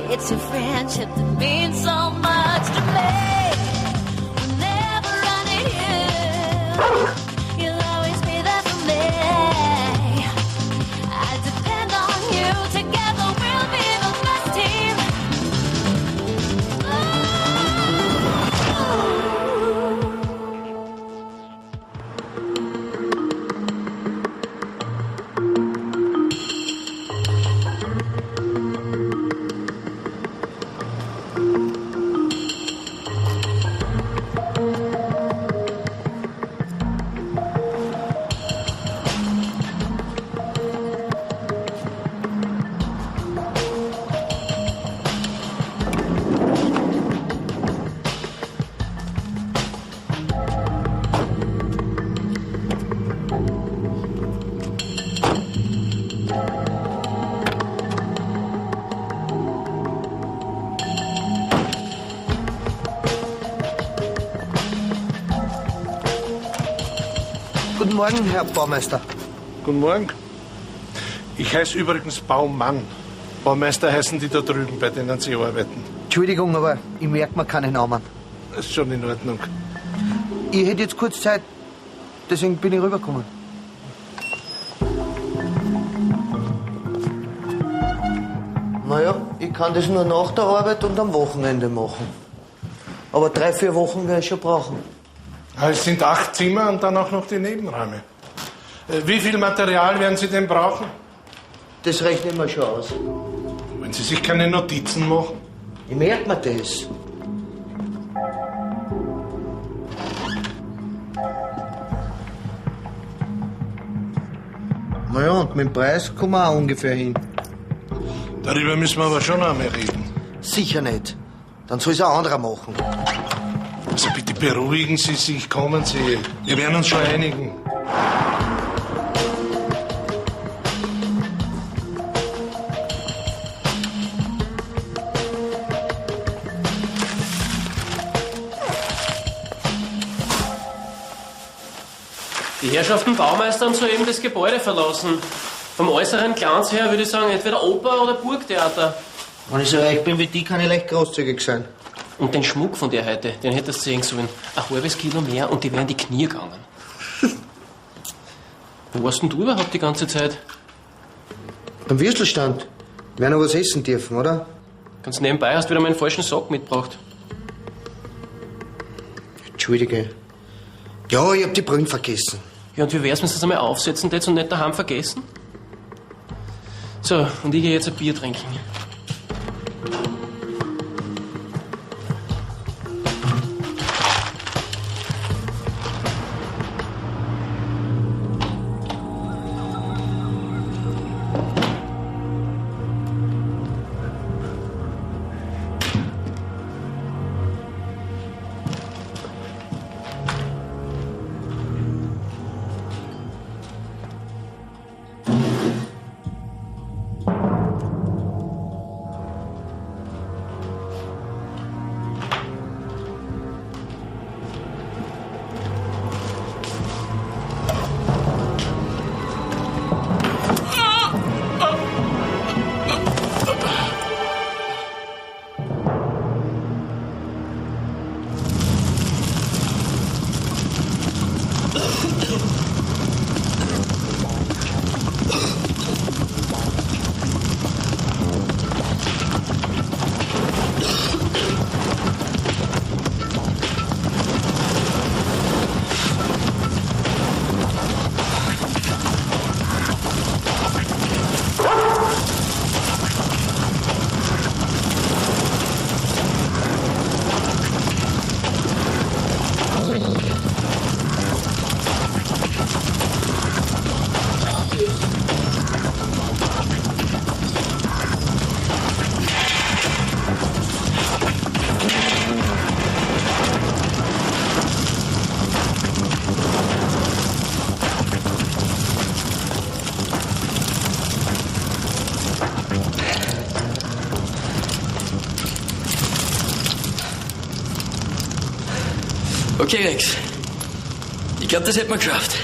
It's a friendship that means so much to me. We'll never run it you. You'll always be there for me. I depend on you. Together we'll be the best team. Guten Morgen, Herr Baumeister. Guten Morgen. Ich heiße übrigens Baumann. Baumeister heißen die da drüben, bei denen Sie arbeiten. Entschuldigung, aber ich merke mir keinen Namen. Das ist schon in Ordnung. Ich hätte jetzt kurz Zeit, deswegen bin ich rübergekommen. Naja, ich kann das nur nach der Arbeit und am Wochenende machen. Aber 3-4 Wochen werde ich schon brauchen. Es sind 8 Zimmer und dann auch noch die Nebenräume. Wie viel Material werden Sie denn brauchen? Das rechnen wir schon aus. Wenn Sie sich keine Notizen machen? Ich merke mir das. Naja, und mit dem Preis kommen wir auch ungefähr hin. Darüber müssen wir aber schon einmal reden. Sicher nicht. Dann soll es ein anderer machen. Also bitte beruhigen Sie sich, kommen Sie. Wir werden uns schon einigen. Die Herrschaften Baumeister haben soeben das Gebäude verlassen. Vom äußeren Glanz her würde ich sagen, entweder Oper oder Burgtheater. Wenn ich so reich bin wie die, kann ich leicht großzügig sein. Und den Schmuck von der heute, den hättest du sehen sollen. Ein halbes Kilo mehr und die wären in die Knie gegangen. Wo warst denn du überhaupt die ganze Zeit? Am Würstelstand. Wir noch was essen dürfen, oder? Ganz nebenbei hast du wieder meinen falschen Sack mitgebracht. Entschuldige. Ja, ich hab die Brühen vergessen. Ja, und wie wär's, wenn du das einmal aufsetzen tätst und nicht daheim vergessen? So, und ich gehe jetzt ein Bier trinken. Okay, Rex. Ich glaube, das hätten wir geschafft.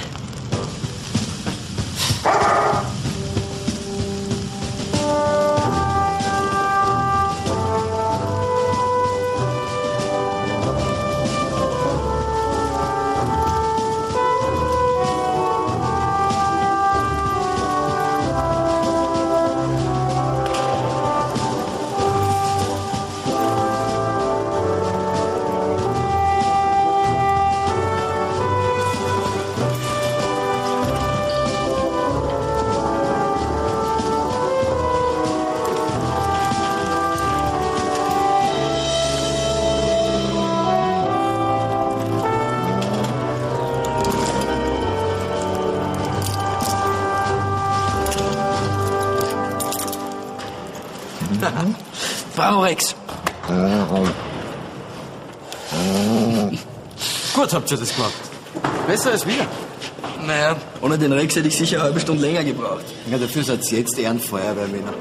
Bravo, Rex. Gut habt ihr das gemacht. Besser als wir. Naja, ohne den Rex hätte ich sicher eine halbe Stunde länger gebraucht. Ja, dafür seid ihr jetzt Ehrenfeuerwehrmänner.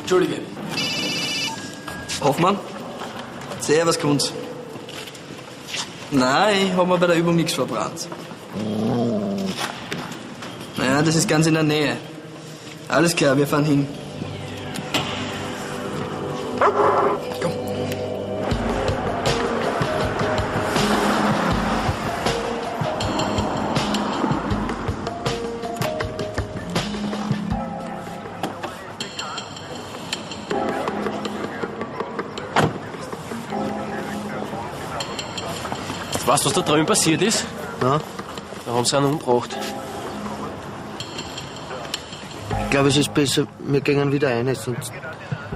Entschuldige. Hoffmann? Servus, Kunz. Nein, ich hab mir bei der Übung nichts verbrannt. Naja, das ist ganz in der Nähe. Alles klar, wir fahren hin. Komm. Weißt du, was da drüben passiert ist? Ja, Da haben sie einen umgebracht. ich glaube, es ist besser, wir gehen wieder rein,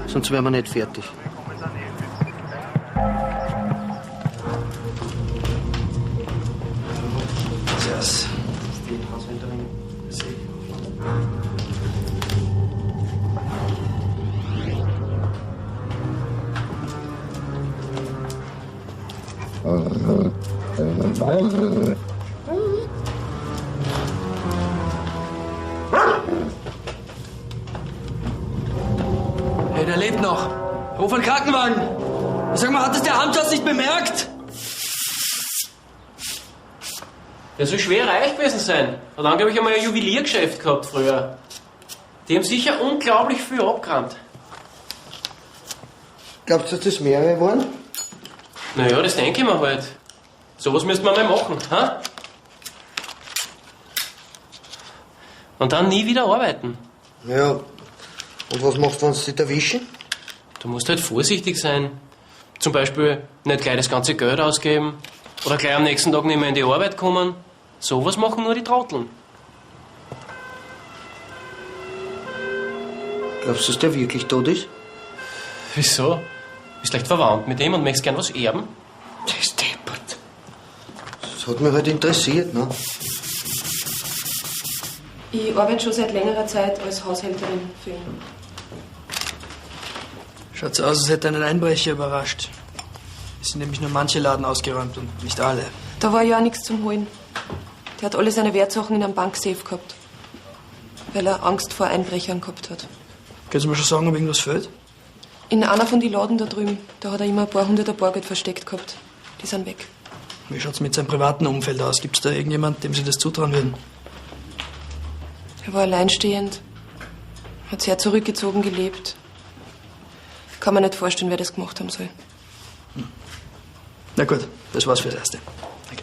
sonst wären wir nicht fertig. Servus. Hey, der lebt noch. Ruf einen Krankenwagen. Sag mal, hat das der Amtsarzt nicht bemerkt? Der soll schwer reich gewesen sein. Hat angeblich einmal ein Juweliergeschäft gehabt früher. Die haben sicher unglaublich viel abgerannt. Glaubst du, dass das mehrere waren? Naja, das denke ich mir halt. Sowas müsste man mal machen, ha? Und dann nie wieder arbeiten. Ja. Und was machst du, wenn sie dich erwischen? Du musst halt vorsichtig sein. Zum Beispiel nicht gleich das ganze Geld ausgeben oder gleich am nächsten Tag nicht mehr in die Arbeit kommen. Sowas machen nur die Trotteln. Glaubst du, dass der wirklich tot ist? Wieso? Bist leicht verwandt mit ihm und möchtest gern was erben? Das ist deppert. Das hat mich halt interessiert, ne? Ich arbeite schon seit längerer Zeit als Haushälterin für ihn. Schaut so aus, als hätte einen Einbrecher überrascht. Es sind nämlich nur manche Laden ausgeräumt und nicht alle. Da war ja auch nichts zum Holen. Der hat alle seine Wertsachen in einem Banksafe gehabt. Weil er Angst vor Einbrechern gehabt hat. Können Sie mir schon sagen, ob irgendwas fehlt? In einer von den Laden da drüben, da hat er immer ein paar hunderter Bargeld versteckt gehabt. Die sind weg. Wie schaut's mit seinem privaten Umfeld aus? Gibt's da irgendjemand, dem Sie das zutrauen würden? Er war alleinstehend. Hat sehr zurückgezogen gelebt. Kann man nicht vorstellen, wer das gemacht haben soll. Na gut, das war's fürs Erste. Danke.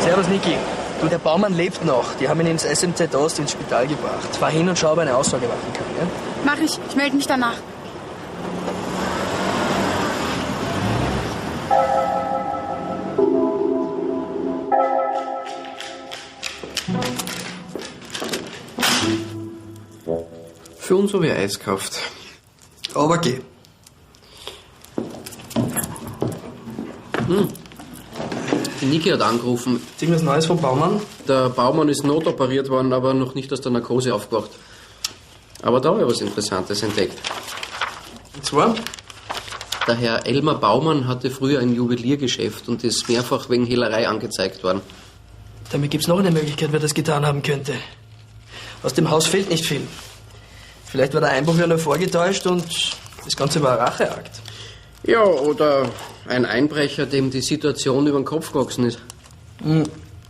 Servus, Niki. Du, der Baumann lebt noch. Die haben ihn ins SMZ Ost ins Spital gebracht. Fahr hin und schau, ob er eine Aussage machen kann, ja? Mach ich. Ich melde mich danach. Für uns habe ich Eis gekauft. Aber geh. Die Niki hat angerufen. Ist irgendwas Neues vom Baumann? Der Baumann ist notoperiert worden, aber noch nicht aus der Narkose aufgewacht. Aber da habe ich was Interessantes entdeckt. Und zwar? Der Herr Elmar Baumann hatte früher ein Juweliergeschäft und ist mehrfach wegen Hehlerei angezeigt worden. Damit gibt's noch eine Möglichkeit, wer das getan haben könnte. Aus dem Haus fehlt nicht viel. Vielleicht war der Einbruch ja nur vorgetäuscht und das Ganze war ein Racheakt. Ja, oder ein Einbrecher, dem die Situation über den Kopf gewachsen ist.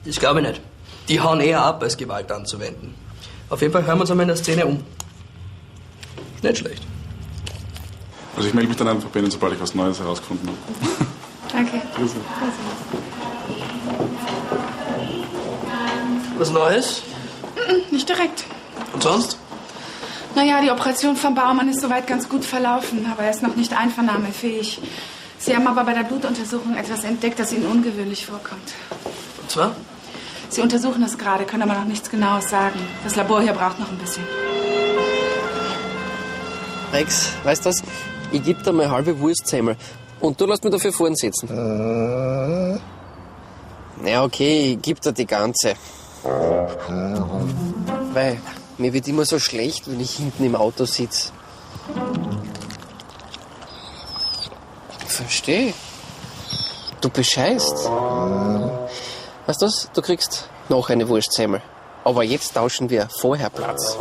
Das glaube ich nicht. Die hauen eher ab, als Gewalt anzuwenden. Auf jeden Fall hören wir uns einmal in der Szene um. Nicht schlecht. Also ich melde mich dann einfach bei Ihnen, sobald ich was Neues herausgefunden habe. Danke. Grüße. Was Neues? Nicht direkt. Und sonst? Naja, die Operation von Baumann ist soweit ganz gut verlaufen, aber er ist noch nicht einvernahmefähig. Sie haben aber bei der Blutuntersuchung etwas entdeckt, das Ihnen ungewöhnlich vorkommt. Und zwar? Sie untersuchen das gerade, können aber noch nichts Genaues sagen. Das Labor hier braucht noch ein bisschen. Rex, weißt du was? Ich geb dir mal halbe Wurst zusammen. Und du lässt mich dafür vorn sitzen. Ja, okay, ich geb dir die ganze. Weil mir wird immer so schlecht, wenn ich hinten im Auto sitze. Versteh. Du bescheißt. Weißt du was? Du kriegst noch eine Wurstsemmel. Aber jetzt tauschen wir vorher Platz.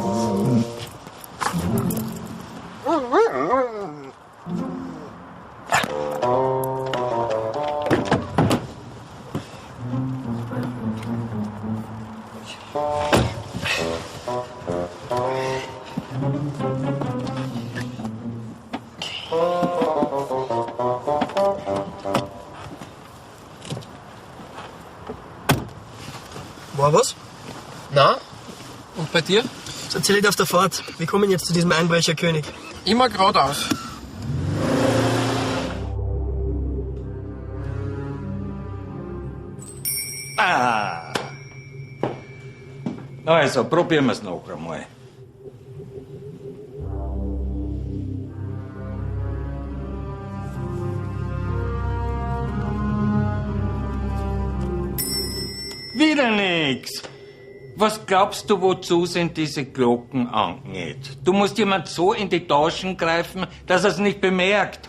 War was? Na? Und bei dir? Das erzähl ich auf der Fahrt. Wir kommen jetzt zu diesem Einbrecherkönig. Immer geradeaus. Also, probieren wir es noch einmal. Wieder nix. Was glaubst du, wozu sind diese Glocken angenäht? Du musst jemand so in die Taschen greifen, dass er es nicht bemerkt.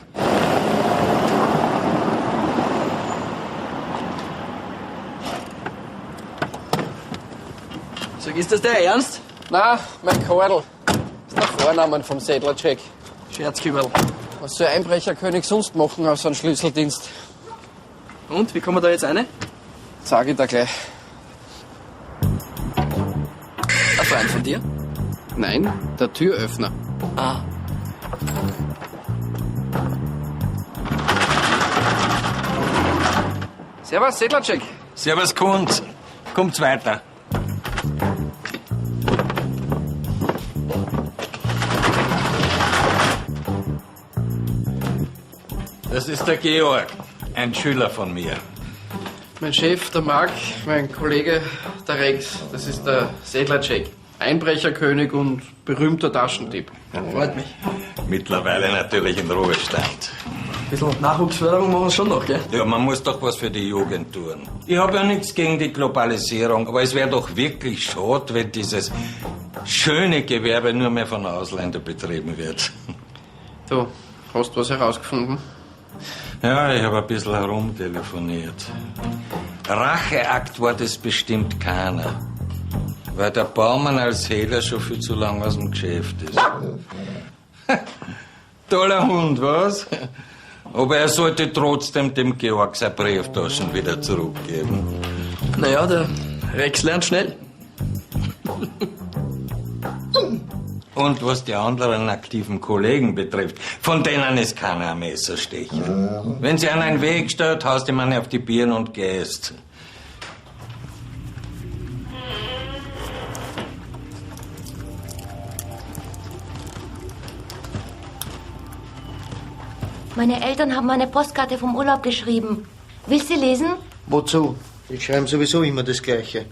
Sag, ist das der Ernst? Na, mein Kordel. Das ist der Vorname vom Sedlercheck. Scherzkübel. Was soll ein Einbrecherkönig sonst machen als einen Schlüsseldienst? Und, wie kommen wir da jetzt rein? Sag ich dir gleich. Ein Freund von dir? Nein, der Türöffner. Ah. Servus, Sedlercheck. Servus, Kunz. Kommt's weiter. Das ist der Georg, ein Schüler von mir. Mein Chef, der Marc, mein Kollege, der Rex. Das ist der Sedlercheck. Einbrecherkönig und berühmter Taschendieb. Freut mich. Mittlerweile natürlich in Ruhestand. Ein bisschen Nachwuchsförderung machen wir schon noch, gell? Ja, man muss doch was für die Jugend tun. Ich habe ja nichts gegen die Globalisierung, aber es wäre doch wirklich schade, wenn dieses schöne Gewerbe nur mehr von Ausländern betrieben wird. Du, hast du was herausgefunden? Ja, ich habe ein bisschen herumtelefoniert. Racheakt war das bestimmt keiner. Weil der Baumann als Hehler schon viel zu lang aus dem Geschäft ist. Toller Hund, was? Aber er sollte trotzdem dem Georg seine Brieftaschen wieder zurückgeben. Naja, der Rex lernt schnell. Und was die anderen aktiven Kollegen betrifft, von denen ist keiner ein Messerstecher. Wenn sie an einen Weg stellt, haust ihm eine auf die Birne und gehst. Meine Eltern haben eine Postkarte vom Urlaub geschrieben. Willst du sie lesen? Wozu? Die schreiben sowieso immer das Gleiche.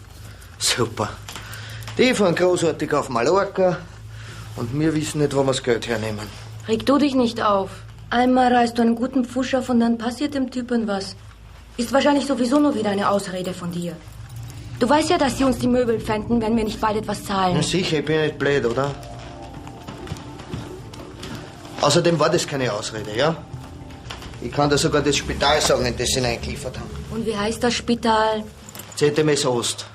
Super. Die fahren großartig auf Mallorca und wir wissen nicht, wo wir das Geld hernehmen. Reg du dich nicht auf. Einmal reißt du einen guten Pfusch auf und dann passiert dem Typen was. Ist wahrscheinlich sowieso nur wieder eine Ausrede von dir. Du weißt ja, dass sie uns die Möbel pfänden, wenn wir nicht bald etwas zahlen. Na sicher, ich bin ja nicht blöd, oder? Außerdem war das keine Ausrede, ja? Ich kann da sogar das Spital sagen, in das sie ihn eingeliefert haben. Und wie heißt das Spital? ZMS Ost.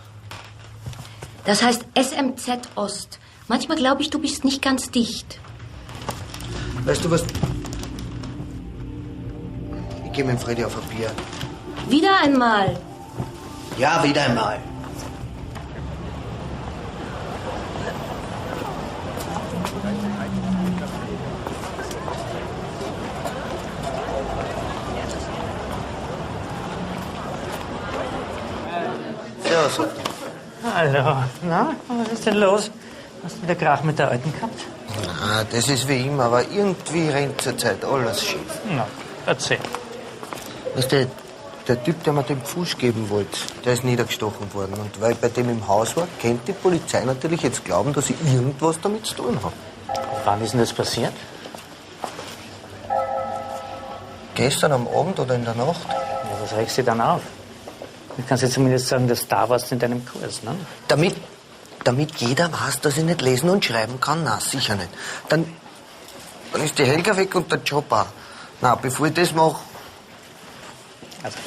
Das heißt SMZ Ost. Manchmal glaube ich, du bist nicht ganz dicht. Weißt du was? Ich gehe mit dem Freddy auf ein Bier. Wieder einmal. Ja, wieder einmal. Servus. Hallo. Na, was ist denn los? Hast du wieder Krach mit der Alten gehabt? Na, das ist wie immer, aber irgendwie rennt zur Zeit alles schief. Na, erzähl. Weißt du, der Typ, der mir den Pfusch geben wollte, der ist niedergestochen worden. Und weil ich bei dem im Haus war, könnte die Polizei natürlich jetzt glauben, dass ich irgendwas damit zu tun habe. Wann ist denn das passiert? Gestern am Abend oder in der Nacht? Ja, was regst du dann auf? Du kannst jetzt zumindest sagen, dass da warst in deinem Kurs, ne? Damit jeder weiß, dass ich nicht lesen und schreiben kann, na sicher nicht. Dann ist die Helga weg und der Job auch. Na, bevor ich das mache. Also,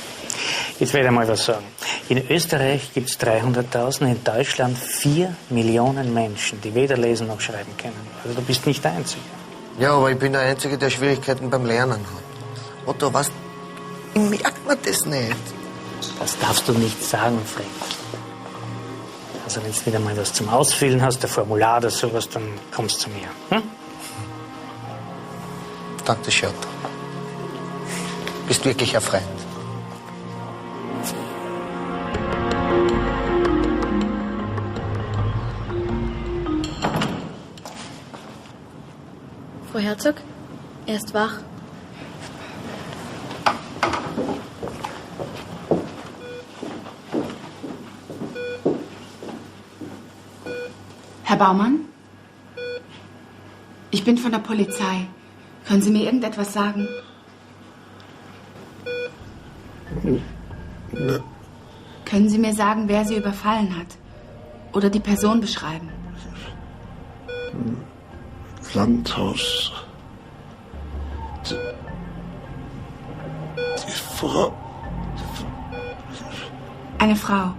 jetzt werde ich mal was sagen. In Österreich gibt es 300.000, in Deutschland 4 Millionen Menschen, die weder lesen noch schreiben können. Also du bist nicht der Einzige. Ja, aber ich bin der Einzige, der Schwierigkeiten beim Lernen hat. Otto, was? Ich merkt mir das nicht. Das darfst du nicht sagen, Frank. Also wenn du wieder mal was zum Ausfüllen hast, ein Formular oder sowas, dann kommst du zu mir. Hm? Danke, Schott. Bist wirklich ein Freund. Frau Herzog, er ist wach. Herr Baumann? Ich bin von der Polizei. Können Sie mir irgendetwas sagen? Ne. Können Sie mir sagen, wer Sie überfallen hat? Oder die Person beschreiben? Landhaus. Die Frau. Eine Frau.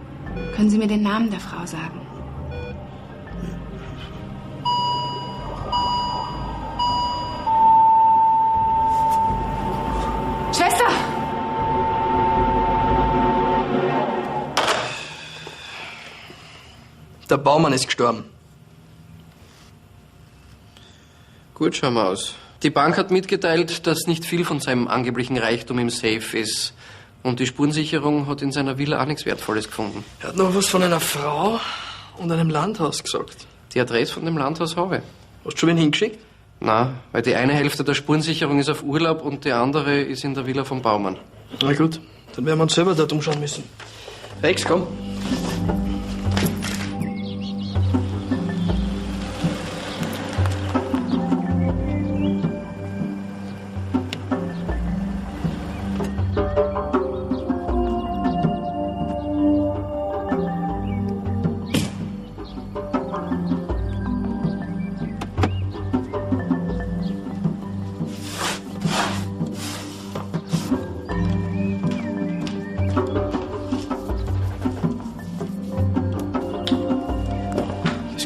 Können Sie mir den Namen der Frau sagen? Schwester! Der Baumann ist gestorben. Gut, schauen wir aus. Die Bank hat mitgeteilt, dass nicht viel von seinem angeblichen Reichtum im Safe ist. Und die Spurensicherung hat in seiner Villa auch nichts Wertvolles gefunden. Er hat noch was von einer Frau und einem Landhaus gesagt. Die Adresse von dem Landhaus habe ich. Hast du schon wen hingeschickt? Na, weil die eine Hälfte der Spurensicherung ist auf Urlaub und die andere ist in der Villa vom Baumann. Na gut, dann werden wir uns selber dort umschauen müssen. Rex, komm.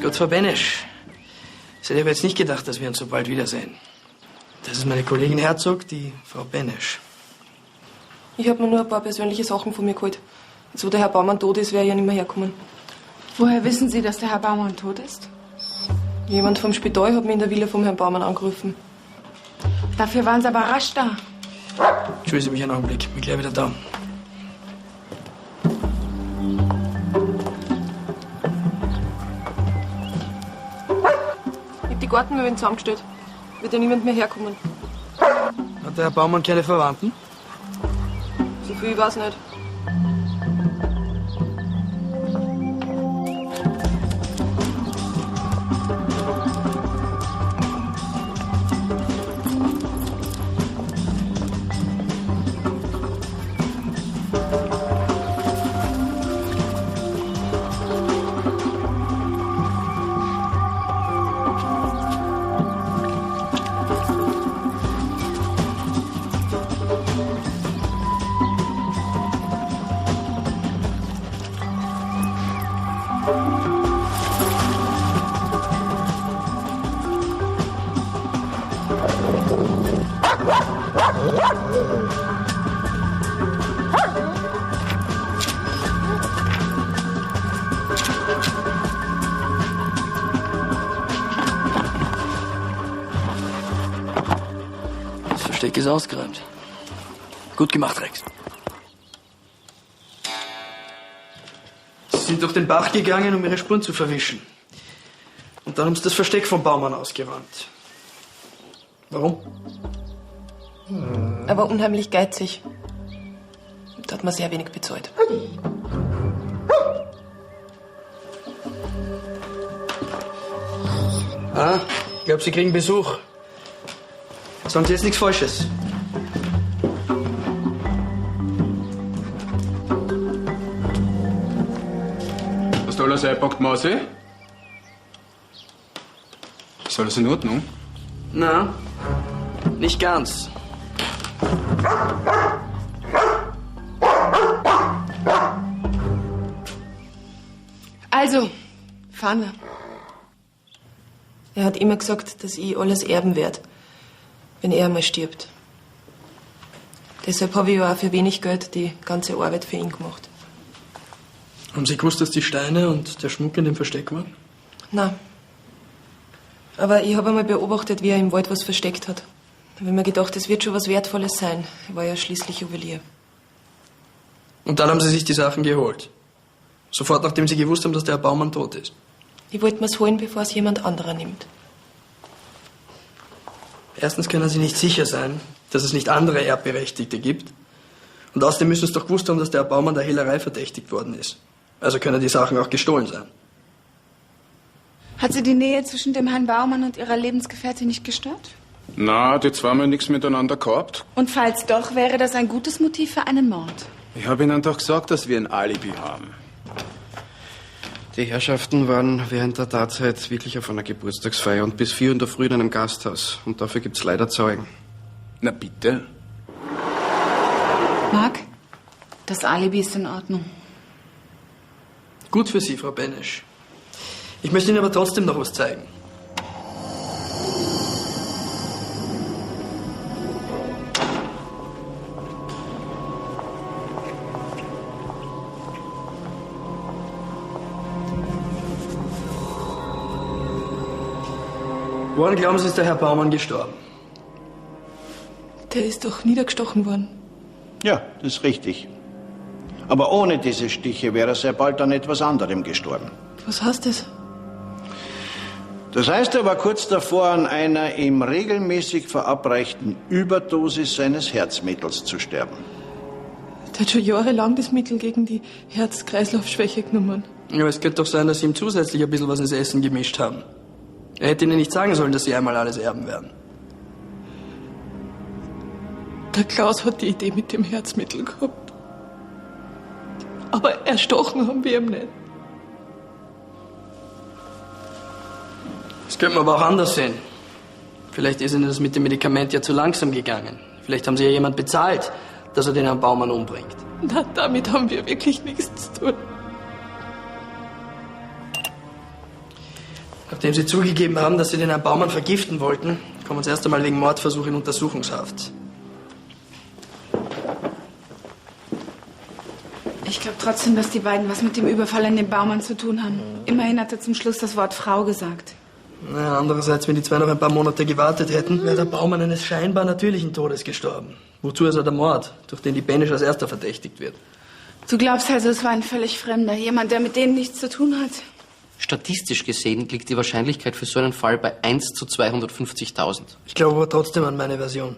Gott, Frau Benesch. Ich hätte aber jetzt nicht gedacht, dass wir uns so bald wiedersehen. Das ist meine Kollegin Herzog, die Frau Benesch. Ich habe mir nur ein paar persönliche Sachen von mir geholt. Jetzt, wo der Herr Baumann tot ist, wäre ich ja nicht mehr herkommen. Woher wissen Sie, dass der Herr Baumann tot ist? Jemand vom Spital hat mich in der Villa vom Herrn Baumann angerufen. Dafür waren Sie aber rasch da. Entschuldigen Sie mich einen Augenblick, bin gleich wieder da. Ich hab die Gartenmöbel zusammengestellt. Wird ja niemand mehr herkommen. Hat der Herr Baumann keine Verwandten? So viel weiß ich nicht. Fleck ist ausgeräumt. Gut gemacht, Rex. Sie sind durch den Bach gegangen, um ihre Spuren zu verwischen. Und dann haben sie das Versteck vom Baumann ausgeräumt. Warum? Er war unheimlich geizig. Da hat man sehr wenig bezahlt. Ah, ich glaube, Sie kriegen Besuch. Sagen Sie jetzt nichts Falsches. Hast du alles eingepackt, Mausi? Ist alles in Ordnung? Na, nicht ganz. Also, fahren wir. Er hat immer gesagt, dass ich alles erben werde, wenn er einmal stirbt. Deshalb habe ich ja auch für wenig Geld die ganze Arbeit für ihn gemacht. Haben Sie gewusst, dass die Steine und der Schmuck in dem Versteck waren? Nein. Aber ich habe einmal beobachtet, wie er im Wald was versteckt hat. Da habe ich mir gedacht, das wird schon was Wertvolles sein. Er war ja schließlich Juwelier. Und dann haben Sie sich die Sachen geholt. Sofort, nachdem Sie gewusst haben, dass der Herr Baumann tot ist. Ich wollte mir's holen, bevor es jemand anderer nimmt. Erstens können Sie nicht sicher sein, dass es nicht andere Erbberechtigte gibt. Und außerdem müssen Sie doch gewusst haben, dass der Herr Baumann der Hehlerei verdächtigt worden ist. Also können die Sachen auch gestohlen sein. Hat Sie die Nähe zwischen dem Herrn Baumann und Ihrer Lebensgefährtin nicht gestört? Na, die zwei haben ja nichts miteinander gehabt. Und falls doch, wäre das ein gutes Motiv für einen Mord? Ich habe Ihnen doch gesagt, dass wir ein Alibi haben. Die Herrschaften waren während der Tatzeit wirklich auf einer Geburtstagsfeier und bis 4 in der Früh in einem Gasthaus. Und dafür gibt's leider Zeugen. Na bitte. Marc, das Alibi ist in Ordnung. Gut für Sie, Frau Benesch. Ich möchte Ihnen aber trotzdem noch was zeigen. Woran glauben Sie, ist der Herr Baumann gestorben? Der ist doch niedergestochen worden. Ja, das ist richtig. Aber ohne diese Stiche wäre er sehr bald an etwas anderem gestorben. Was heißt das? Das heißt, er war kurz davor, an einer ihm regelmäßig verabreichten Überdosis seines Herzmittels zu sterben. Der hat schon jahrelang das Mittel gegen die Herz-Kreislauf-Schwäche genommen. Ja, es könnte doch sein, dass Sie ihm zusätzlich ein bisschen was ins Essen gemischt haben. Er hätte Ihnen nicht sagen sollen, dass Sie einmal alles erben werden. Der Klaus hat die Idee mit dem Herzmittel gehabt. Aber erstochen haben wir ihm nicht. Das könnte man aber auch anders sehen. Vielleicht ist Ihnen das mit dem Medikament ja zu langsam gegangen. Vielleicht haben Sie ja jemand bezahlt, dass er den Herrn Baumann umbringt. Na, damit haben wir wirklich nichts zu tun. Nachdem Sie zugegeben haben, dass Sie den Herrn Baumann vergiften wollten, kommen Sie erst einmal wegen Mordversuch in Untersuchungshaft. Ich glaube trotzdem, dass die beiden was mit dem Überfall an den Baumann zu tun haben. Immerhin hat er zum Schluss das Wort Frau gesagt. Na, andererseits, wenn die zwei noch ein paar Monate gewartet hätten, wäre der Baumann eines scheinbar natürlichen Todes gestorben. Wozu ist er der Mord, durch den die Benesch als erster verdächtigt wird? Du glaubst also, es war ein völlig Fremder, jemand, der mit denen nichts zu tun hat? Statistisch gesehen liegt die Wahrscheinlichkeit für so einen Fall bei 1 zu 250.000. Ich glaube aber trotzdem an meine Version.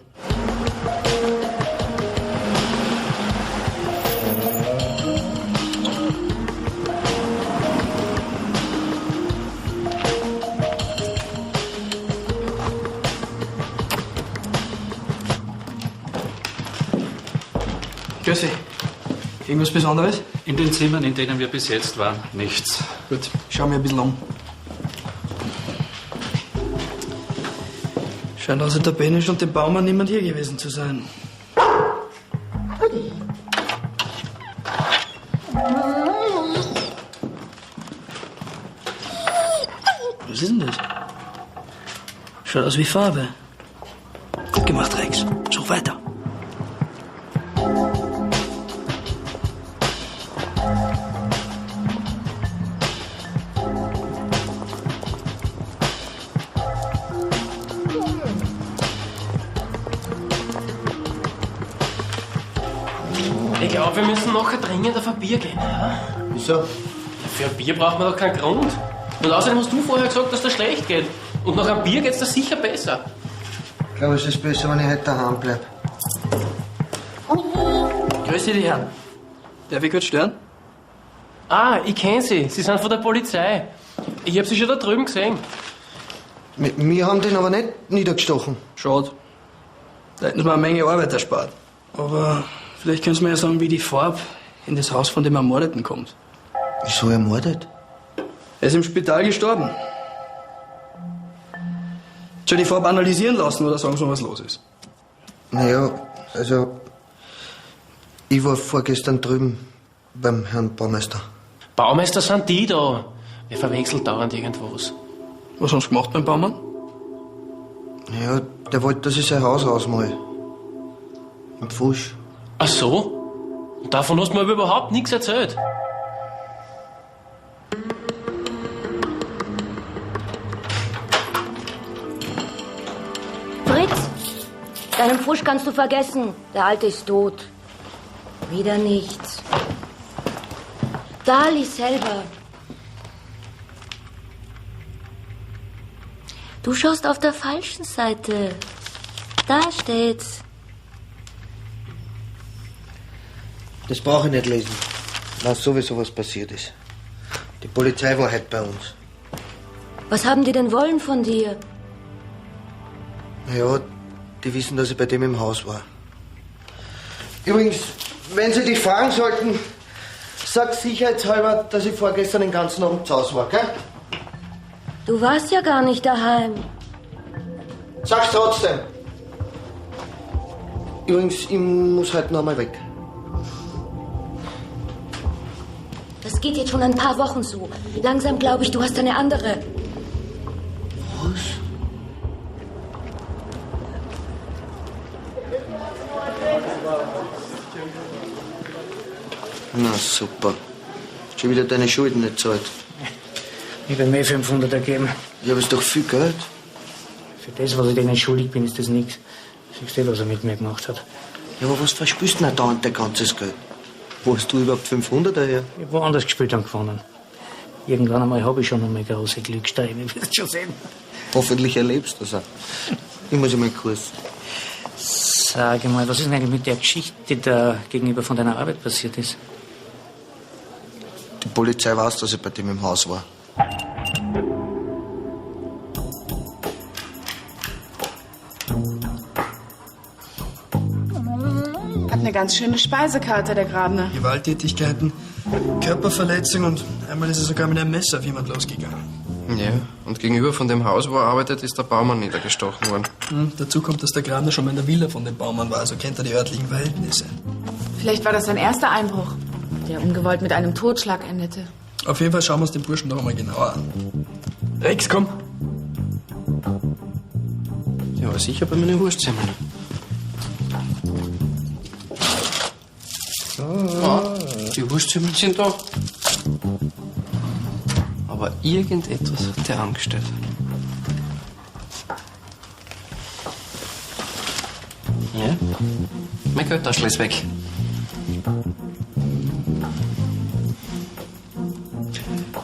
Grüß Sie. Irgendwas Besonderes? In den Zimmern, in denen wir bis jetzt waren, nichts. Gut, schauen wir ein bisschen um. Scheint außer der Benesch und dem Baumann niemand hier gewesen zu sein. Was ist denn das? Schaut aus wie Farbe. Gut gemacht, Rex. Such weiter. glaube, wir müssen nachher dringend auf ein Bier gehen. Ja? Wieso? Für ein Bier braucht man doch keinen Grund. Und außerdem hast du vorher gesagt, dass das schlecht geht. Und nach einem Bier geht's dir sicher besser. Ich glaube, es ist besser, wenn ich heute daheim bleibe. Grüß Sie, die Herren. Darf ich kurz stören? Ah, ich kenne Sie. Sie sind von der Polizei. Ich habe Sie schon da drüben gesehen. Wir haben den aber nicht niedergestochen. Schade. Da hätten Sie mir eine Menge Arbeit erspart. Aber vielleicht können Sie mir ja sagen, wie die Farbe in das Haus von dem Ermordeten kommt. Wieso ermordet? Er ist im Spital gestorben. Soll die Farbe analysieren lassen oder sagen Sie mir, was los ist? Naja, also... Ich war vorgestern drüben beim Herrn Baumeister. Baumeister sind die da. Wir verwechseln dauernd irgendwas. Was haben Sie gemacht beim Baumann? Naja, der wollte, dass ich sein Haus ausmale. Im Pfusch. Ach so? Und davon hast du mir aber überhaupt nichts erzählt. Fritz, deinen Pfusch kannst du vergessen. Der Alte ist tot. Wieder nichts. Da lies selber. Du schaust auf der falschen Seite. Da steht's. Das brauche ich nicht lesen. Ich weiß sowieso, was passiert ist. Die Polizei war heute bei uns. Was haben die denn wollen von dir? Naja, die wissen, dass ich bei dem im Haus war. Übrigens, wenn Sie dich fragen sollten, sag sicherheitshalber, dass ich vorgestern den ganzen Abend zu Hause war, gell? Du warst ja gar nicht daheim. Sag's trotzdem. Übrigens, ich muss heute noch mal weg. Das geht jetzt schon ein paar Wochen so. Langsam glaube ich, du hast eine andere. Was? Na super. Schon wieder deine Schulden nicht zahlt. Ich will mir 500 ergeben. Ja, aber ist doch viel Geld. Für das, was ich denen schuldig bin, ist das nichts. Siehst du, was er mit mir gemacht hat? Ja, aber was verspürst du denn dauernd dein ganzes Geld? Wo hast du überhaupt 500 daher? Ich habe woanders gespielt und gewonnen. Irgendwann einmal habe ich schon einmal große Glücksteine, wirst du schon sehen. Hoffentlich erlebst du das auch. Ich muss einmal kurz. Sag mal, was ist denn eigentlich mit der Geschichte, die da gegenüber von deiner Arbeit passiert ist? Die Polizei weiß, dass ich bei dem im Haus war. Hat eine ganz schöne Speisekarte, der Grabner. Gewalttätigkeiten, Körperverletzung und einmal ist er sogar mit einem Messer auf jemand losgegangen. Ja, und gegenüber von dem Haus, wo er arbeitet, ist der Baumann niedergestochen worden. Dazu kommt, dass der Grabner schon mal in der Villa von dem Baumann war, also kennt er die örtlichen Verhältnisse. Vielleicht war das sein erster Einbruch, der ungewollt mit einem Totschlag endete. Auf jeden Fall schauen wir uns den Burschen noch einmal genauer an. Rex, komm! Ja, aber sicher bei meinen Wurstsemmeln. Ah, die Wurstsemmeln sind da. Aber irgendetwas hat der angestellt. Ja? Mein Geldtaschel ist weg.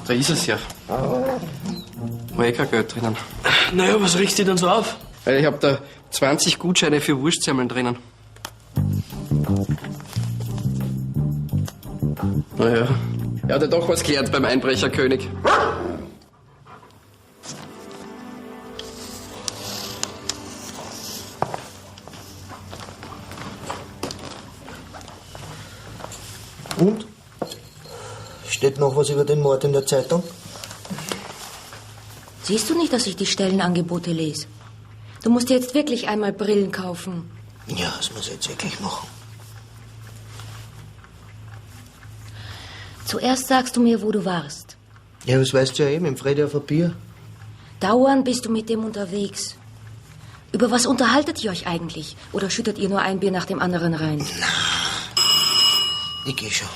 Da ist es ja. War eh kein Geld drinnen. Naja, was riechst du denn so auf? Ich hab da 20 Gutscheine für Wurstsemmeln drinnen. Naja, er hat ja doch was gelernt beim Einbrecherkönig. Und? Steht noch was über den Mord in der Zeitung? Siehst du nicht, dass ich die Stellenangebote lese? Du musst dir jetzt wirklich einmal Brillen kaufen. Ja, das muss ich jetzt wirklich machen. Zuerst sagst du mir, wo du warst. Ja, das weißt du ja eben, im Fredi auf ein Bier. Dauernd bist du mit dem unterwegs. Über was unterhaltet ihr euch eigentlich? Oder schüttet ihr nur ein Bier nach dem anderen rein? Ich geh schon.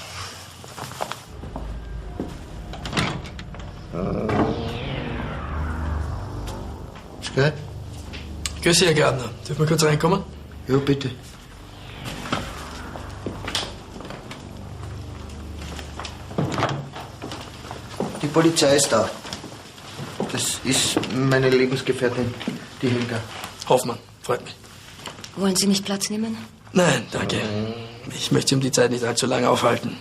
Ist gut? Grüß Sie, Herr Gardner. Dürfen wir kurz reinkommen? Ja, bitte. Die Polizei ist da. Das ist meine Lebensgefährtin, die Helga. Hoffmann, freut mich. Wollen Sie nicht Platz nehmen? Nein, danke. Ich möchte Sie um die Zeit nicht allzu lange aufhalten.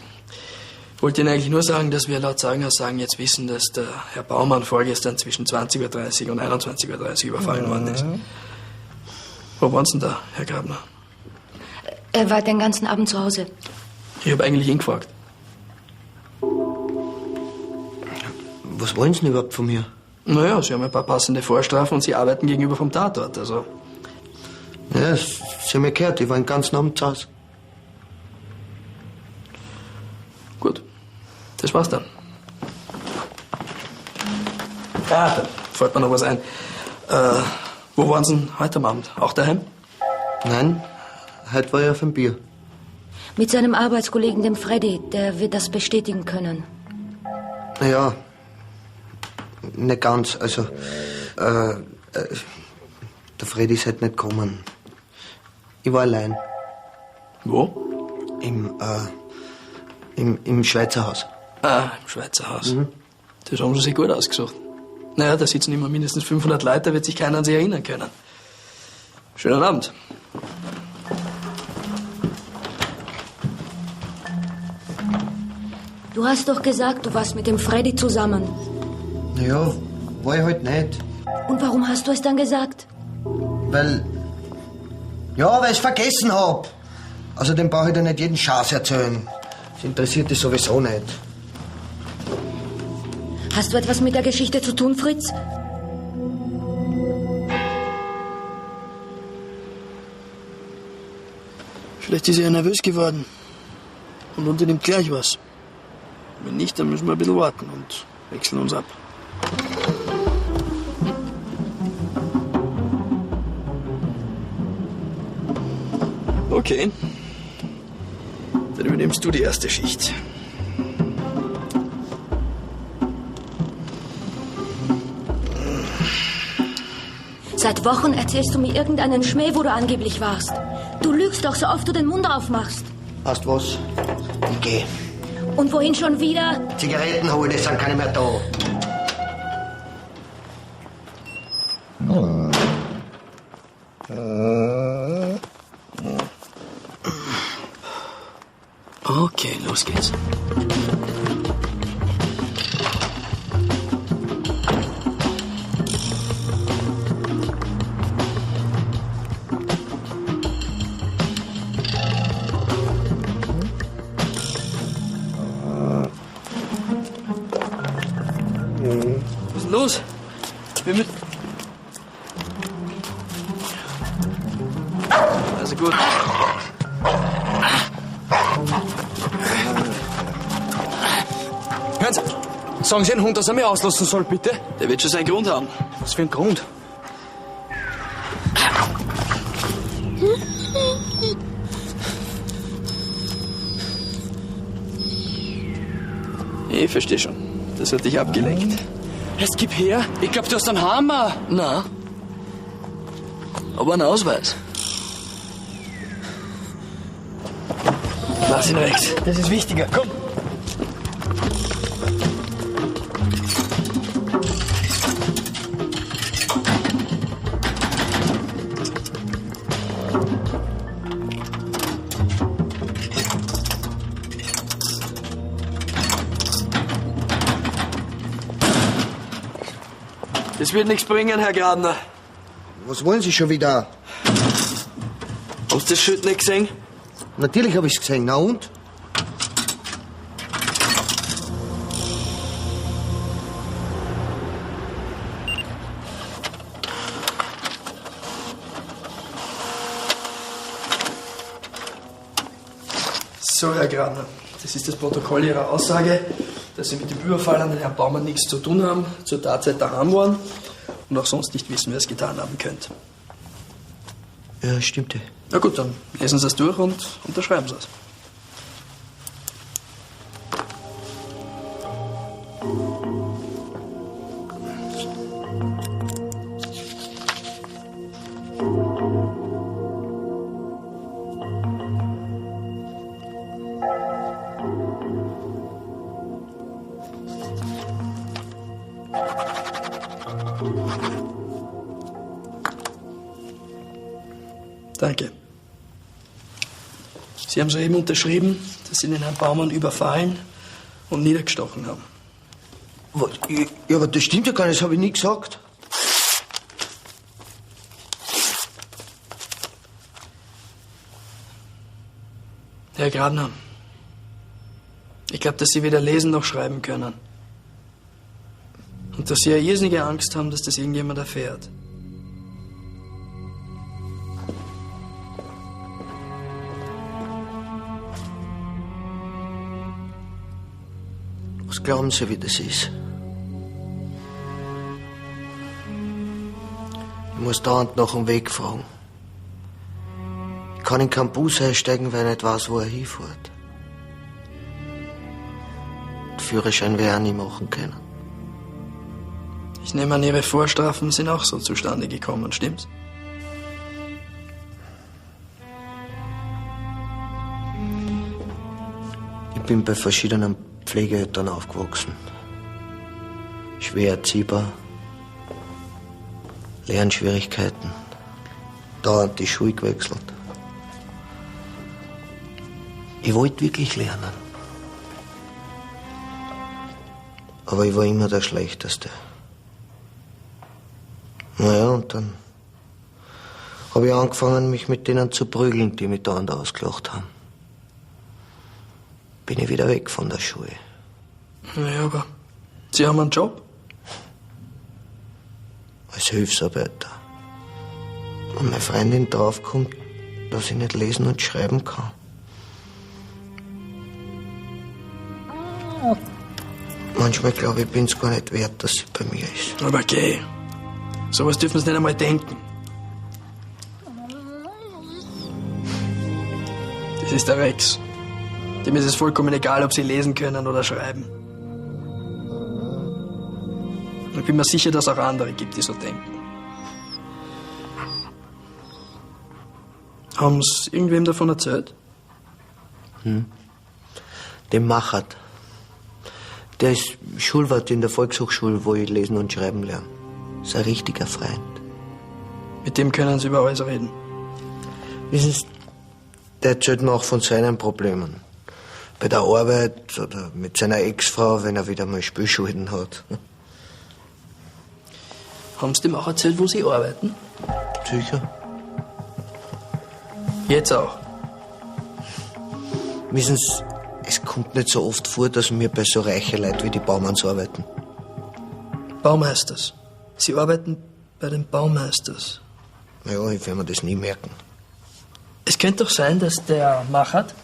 Ich wollte Ihnen eigentlich nur sagen, dass wir laut Zeugenaussagen jetzt wissen, dass der Herr Baumann vorgestern zwischen 20:30 Uhr und 21:30 Uhr überfallen worden ist. Wo waren Sie denn da, Herr Grabner? Er war den ganzen Abend zu Hause. Ich habe eigentlich ihn gefragt. Was wollen Sie denn überhaupt von mir? Naja, Sie haben ein paar passende Vorstrafen und Sie arbeiten gegenüber vom Tatort, also... Ja, Sie haben ja gehört, ich war den ganzen Abend zu Hause. Gut, das war's dann. Ja, da fällt mir noch was ein. Wo waren Sie denn heute am Abend? Auch daheim? Nein, heute war ich auf dem Bier. Mit seinem Arbeitskollegen, dem Freddy, der wird das bestätigen können. Naja, nicht ganz. Also, der Freddy ist halt nicht gekommen. Ich war allein. Wo? Im Schweizer Haus. Ah, im Schweizer Haus. Das haben Sie sich gut ausgesucht. Naja, da sitzen immer mindestens 500 Leute, da wird sich keiner an Sie erinnern können. Schönen Abend. Du hast doch gesagt, du warst mit dem Freddy zusammen. Naja, war ich halt nicht. Und warum hast du es dann gesagt? Weil ich vergessen hab. Außerdem brauche ich dir nicht jeden Schatz erzählen. Das interessiert dich sowieso nicht. Hast du etwas mit der Geschichte zu tun, Fritz? Vielleicht ist er nervös geworden und unternimmt gleich was. Wenn nicht, dann müssen wir ein bisschen warten und wechseln uns ab. Okay. Dann übernimmst du die erste Schicht. Seit Wochen erzählst du mir irgendeinen Schmäh, wo du angeblich warst. Du lügst doch so oft du den Mund aufmachst. Weißt was? Ich geh. Und wohin schon wieder? Zigaretten holen, es sind keine mehr da. Okay, los geht's. Was ist denn los? Also gut. Hören Sie, sagen Sie den Hund, dass er mich auslassen soll, bitte? Der wird schon seinen Grund haben. Was für ein Grund? Ich verstehe schon. Das hat dich abgelenkt. Jetzt gib her. Ich glaub, du hast einen Hammer. Na, aber einen Ausweis. Lass ihn rechts. Das ist wichtiger. Komm. Das wird nichts bringen, Herr Grabner. Was wollen Sie schon wieder? Hast du das Schild nicht gesehen? Natürlich habe ich es gesehen. Na und? So, Herr Grabner, das ist das Protokoll Ihrer Aussage, dass Sie mit dem Überfall an den Herrn Baumann nichts zu tun haben, zur Tatzeit daheim waren und auch sonst nicht wissen, wer es getan haben könnte. Ja, stimmt. Na gut, dann lesen Sie es durch und unterschreiben Sie es. Danke. Sie haben soeben unterschrieben, dass Sie den Herrn Baumann überfallen und niedergestochen haben. Was? Ja, aber das stimmt ja gar nicht, das habe ich nie gesagt. Herr Gradner, ich glaube, dass Sie weder lesen noch schreiben können. Und dass Sie eine irrsinnige Angst haben, dass das irgendjemand erfährt. Was glauben Sie, wie das ist? Ich muss dauernd nach dem Weg fragen. Ich kann in keinen Bus einsteigen, weil ich nicht weiß, wo er hinfährt. Den Führerschein werde ich auch nicht machen können. Ich nehme an, Ihre Vorstrafen sind auch so zustande gekommen, stimmt's? Ich bin bei verschiedenen Pflegeeltern aufgewachsen. Schwer erziehbar, Lernschwierigkeiten, dauernd die Schule gewechselt. Ich wollte wirklich lernen. Aber ich war immer der Schlechteste. Naja, und dann habe ich angefangen, mich mit denen zu prügeln, die mich dauernd ausgelacht haben. Bin ich wieder weg von der Schule. Naja, aber Sie haben einen Job? Als Hilfsarbeiter. Und meine Freundin draufkommt, dass ich nicht lesen und schreiben kann. Manchmal glaube ich, bin es gar nicht wert, dass sie bei mir ist. Aber geh. Sowas dürfen Sie nicht einmal denken. Das ist der Rex. Dem ist es vollkommen egal, ob Sie lesen können oder schreiben. Ich bin mir sicher, dass es auch andere gibt, die so denken. Haben Sie irgendwem davon erzählt? Dem Machert. Der ist Schulwart in der Volkshochschule, wo ich lesen und schreiben lerne. Ist ein richtiger Freund. Mit dem können Sie über alles reden. Wissen Sie, der erzählt mir auch von seinen Problemen. Bei der Arbeit oder mit seiner Ex-Frau, wenn er wieder mal Spielschulden hat. Haben Sie dem auch erzählt, wo Sie arbeiten? Sicher. Jetzt auch? Wissen Sie, es kommt nicht so oft vor, dass wir bei so reichen Leuten wie die Baumanns arbeiten. Baumeisters. Sie arbeiten bei den Baumeisters. Ja, ich werde mir das nie merken. Es könnte doch sein, dass der Machert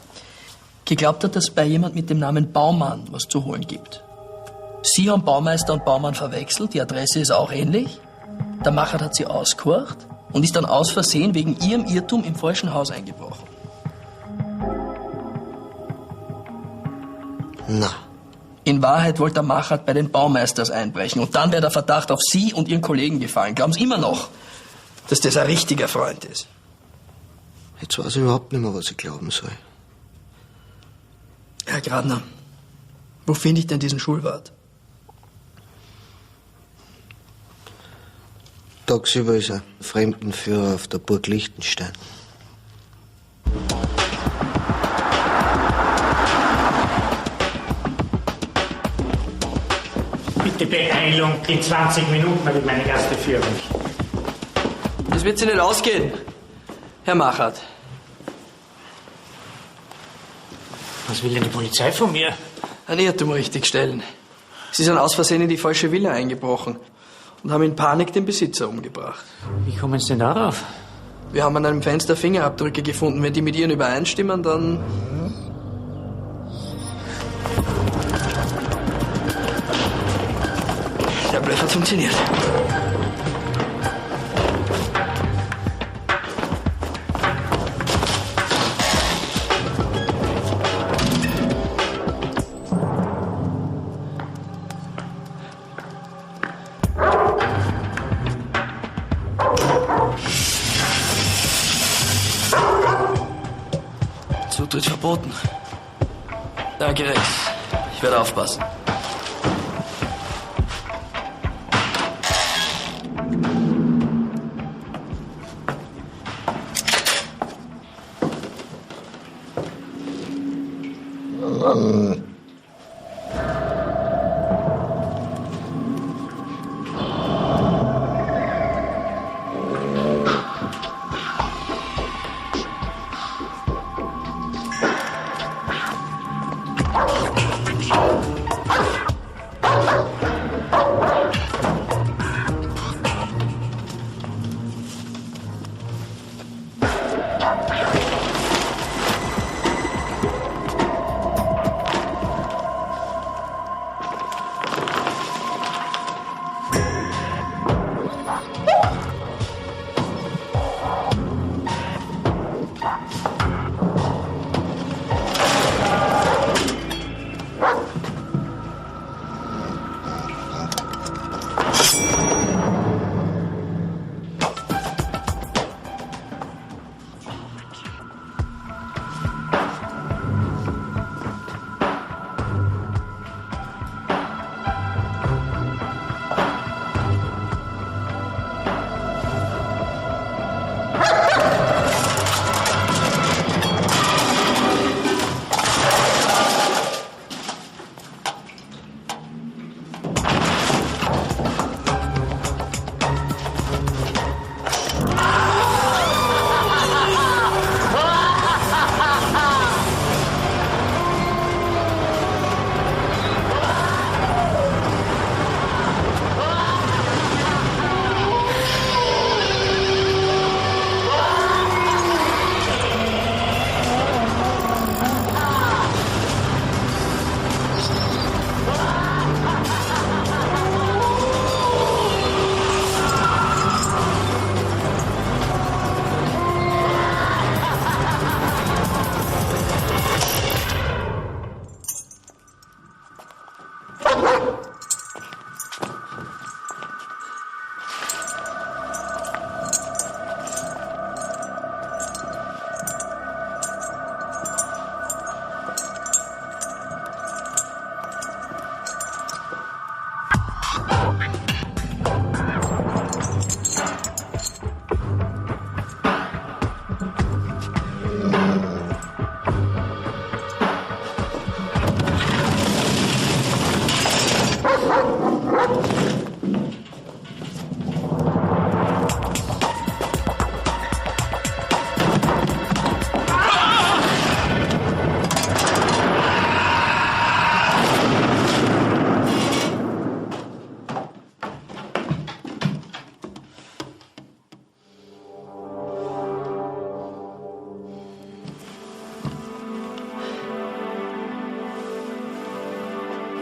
geglaubt hat, dass es bei jemand mit dem Namen Baumann was zu holen gibt. Sie haben Baumeister und Baumann verwechselt, die Adresse ist auch ähnlich. Der Machert hat sie ausgehorcht und ist dann aus Versehen wegen ihrem Irrtum im falschen Haus eingebrochen. Na. In Wahrheit wollte der Machert bei den Baumeisters einbrechen und dann wäre der Verdacht auf Sie und Ihren Kollegen gefallen. Glauben Sie immer noch, dass das ein richtiger Freund ist? Jetzt weiß ich überhaupt nicht mehr, was ich glauben soll. Herr Gradner, wo finde ich denn diesen Schulwart? Tagsüber ist er Fremdenführer auf der Burg Liechtenstein. Bitte Beeilung, in 20 Minuten habe ich meine erste Führung. Das wird Sie nicht ausgehen, Herr Machert. Was will denn die Polizei von mir? Ein Irrtum richtigstellen. Sie sind aus Versehen in die falsche Villa eingebrochen und haben in Panik den Besitzer umgebracht. Wie kommen Sie denn darauf? Wir haben an einem Fenster Fingerabdrücke gefunden. Wenn die mit Ihren übereinstimmen, dann... Der Bluff hat funktioniert. Zutritt verboten. Danke, Rex. Ich werde aufpassen.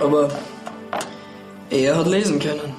Aber er hat lesen können.